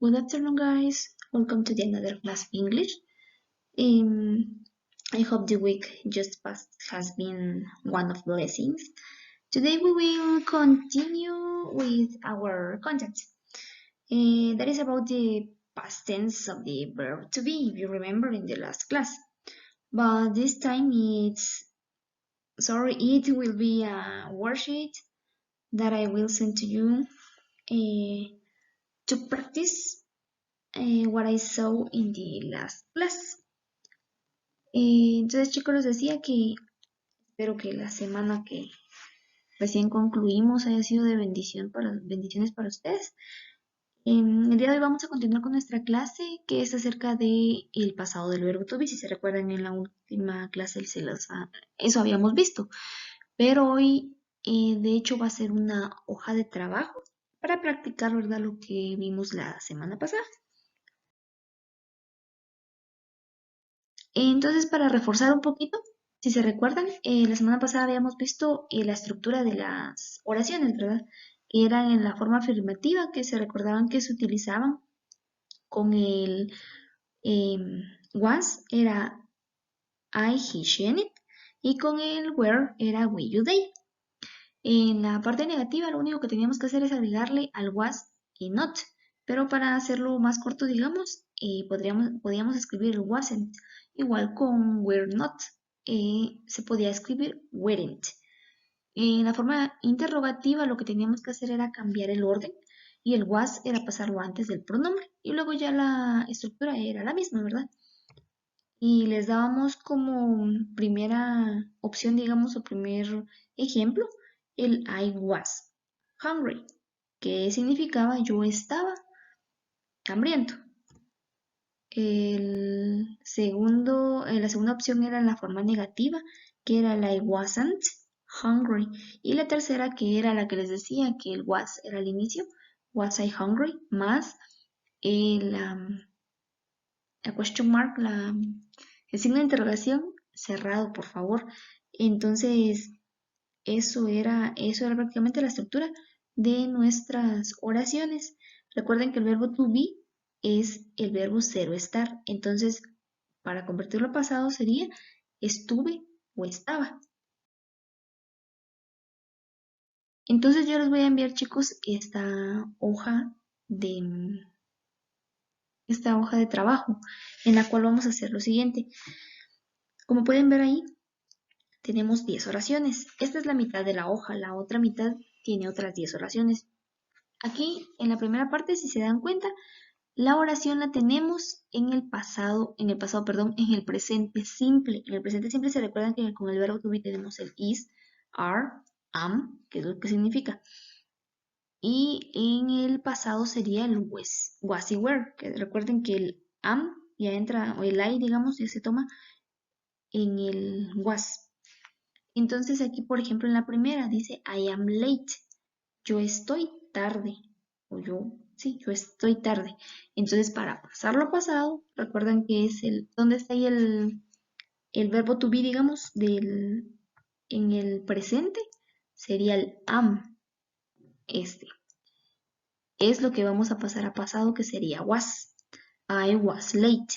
Good afternoon, guys. Welcome to the another class of English. I hope the week just passed has been one of blessings. Today we will continue with our content. That is about the past tense of the verb to be, if you remember in the last class. But this time it will be a worksheet that I will send to you to practice what I saw in the last class. Entonces, chicos, les decía que espero que la semana que recién concluimos haya sido de bendiciones para ustedes. El día de hoy vamos a continuar con nuestra clase que es acerca de el pasado del verbo to be. Si se recuerdan, en la última clase eso habíamos visto. Pero hoy, de hecho, va a ser una hoja de trabajo para practicar, ¿verdad?, lo que vimos la semana pasada. Entonces, para reforzar un poquito, si se recuerdan, la semana pasada habíamos visto la estructura de las oraciones, ¿verdad? Que eran en la forma afirmativa, que se recordaban que se utilizaban con el was, era I, he, she, and it, y con el were era we, you, they. En la parte negativa, lo único que teníamos que hacer es agregarle al was y not, pero para hacerlo más corto, digamos, podíamos escribir el wasn't, igual con were not, se podía escribir weren't. En la forma interrogativa, lo que teníamos que hacer era cambiar el orden y el was era pasarlo antes del pronombre y luego ya la estructura era la misma, ¿verdad? Y les dábamos como primera opción, digamos, o primer ejemplo, el I was hungry, que significaba yo estaba hambriento. La segunda opción era la forma negativa, que era la I wasn't hungry. Y la tercera, que era la que les decía, que el was era al inicio, was I hungry, más la question mark, el signo de interrogación cerrado, por favor. Entonces, eso era prácticamente la estructura de nuestras oraciones. Recuerden que el verbo to be es el verbo ser o estar. Entonces, para convertirlo a pasado sería estuve o estaba. Entonces, yo les voy a enviar, chicos, esta hoja de trabajo en la cual vamos a hacer lo siguiente. Como pueden ver ahí, tenemos 10 oraciones. Esta es la mitad de la hoja, la otra mitad tiene otras 10 oraciones. Aquí, en la primera parte, si se dan cuenta, la oración la tenemos en el presente simple. En el presente simple se recuerdan que con el verbo to be tenemos el is, are, am, que es lo que significa. Y en el pasado sería el was y were, que recuerden que el am ya entra, o el I, digamos, ya se toma en el was. Entonces aquí, por ejemplo, en la primera dice I am late. Yo estoy tarde. Yo estoy tarde. Entonces, para pasarlo a pasado, recuerdan que es ¿dónde está ahí el verbo to be, digamos, en el presente? Sería el am. Es lo que vamos a pasar a pasado, que sería was. I was late.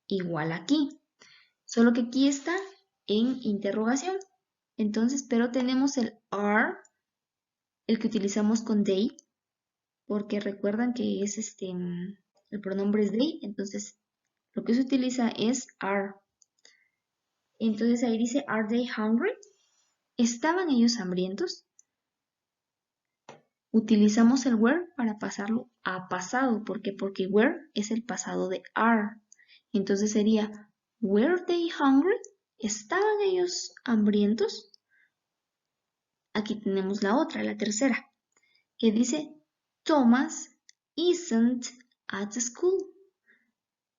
Igual aquí. Solo que aquí está en interrogación. Entonces, pero tenemos el are, el que utilizamos con they, porque recuerdan que es el pronombre es they, entonces lo que se utiliza es are. Entonces ahí dice, are they hungry? ¿Estaban ellos hambrientos? Utilizamos el were para pasarlo a pasado. ¿Por qué? Porque were es el pasado de are. Entonces sería, were they hungry? ¿Estaban ellos hambrientos? Aquí tenemos la otra, la tercera, que dice, Thomas isn't at school.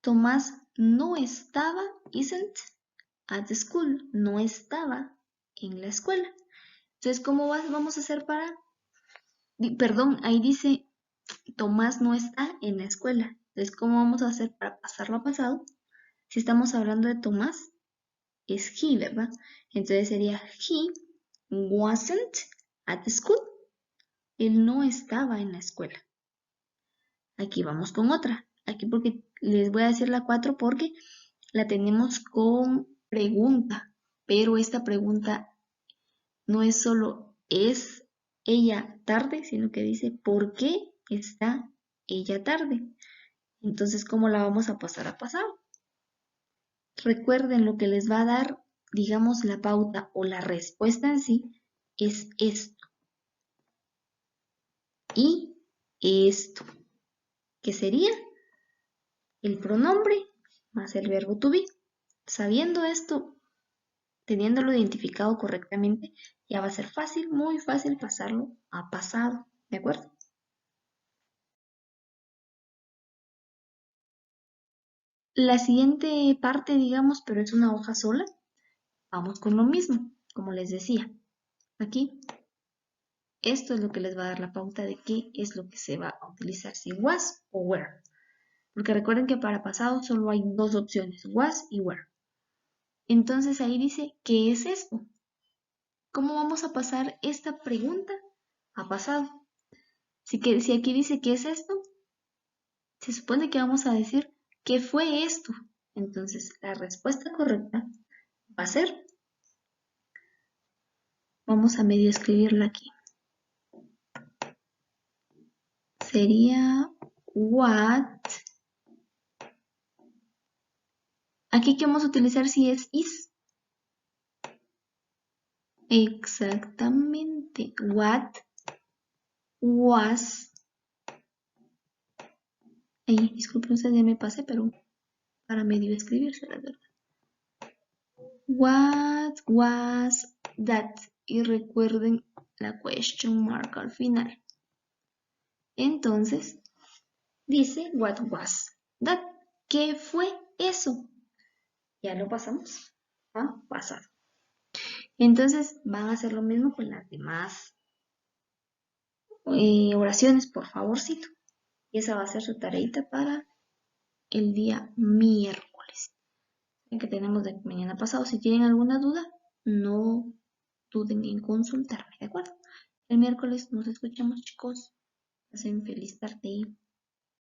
Tomás no estaba, isn't, at school, no estaba en la escuela. Entonces, ¿cómo vamos a hacer perdón, ahí dice, Tomás no está en la escuela. Entonces, ¿cómo vamos a hacer para pasarlo a pasado? Si estamos hablando de Tomás, es he, ¿verdad? Entonces sería, he wasn't at school. Él no estaba en la escuela. Aquí vamos con otra. Aquí porque les voy a decir la 4 porque la tenemos con pregunta. Pero esta pregunta no es solo ¿es ella tarde? Sino que dice ¿por qué está ella tarde? Entonces, ¿cómo la vamos a pasar a pasado? Recuerden lo que les va a dar, digamos, la pauta o la respuesta en sí es esto y esto, que sería el pronombre más el verbo to be. Sabiendo esto, teniéndolo identificado correctamente, ya va a ser fácil, muy fácil pasarlo a pasado, ¿de acuerdo? La siguiente parte, digamos, pero es una hoja sola, vamos con lo mismo, como les decía. Aquí, esto es lo que les va a dar la pauta de qué es lo que se va a utilizar, si was o were. Porque recuerden que para pasado solo hay dos opciones, was y were. Entonces ahí dice, ¿qué es esto? ¿Cómo vamos a pasar esta pregunta a pasado? Si aquí dice, ¿qué es esto? Se supone que vamos a decir, ¿qué fue esto? Entonces la respuesta correcta va a ser, vamos a medio escribirla aquí. Sería what. Aquí que vamos a utilizar si es is. Exactamente. What was. Ay, disculpen ustedes, ya me pasé, pero para medio escribirse, la verdad. What was that? Y recuerden la question mark al final. Entonces, dice what was that. ¿Qué fue eso? Ya lo pasamos a pasado. Entonces, van a hacer lo mismo con las demás oraciones, por favorcito. Y esa va a ser su tareita para el día miércoles. Que tenemos de mañana pasado. Si tienen alguna duda, no duden en consultarme, ¿de acuerdo? El miércoles nos escuchamos, chicos. Pasen feliz tarde.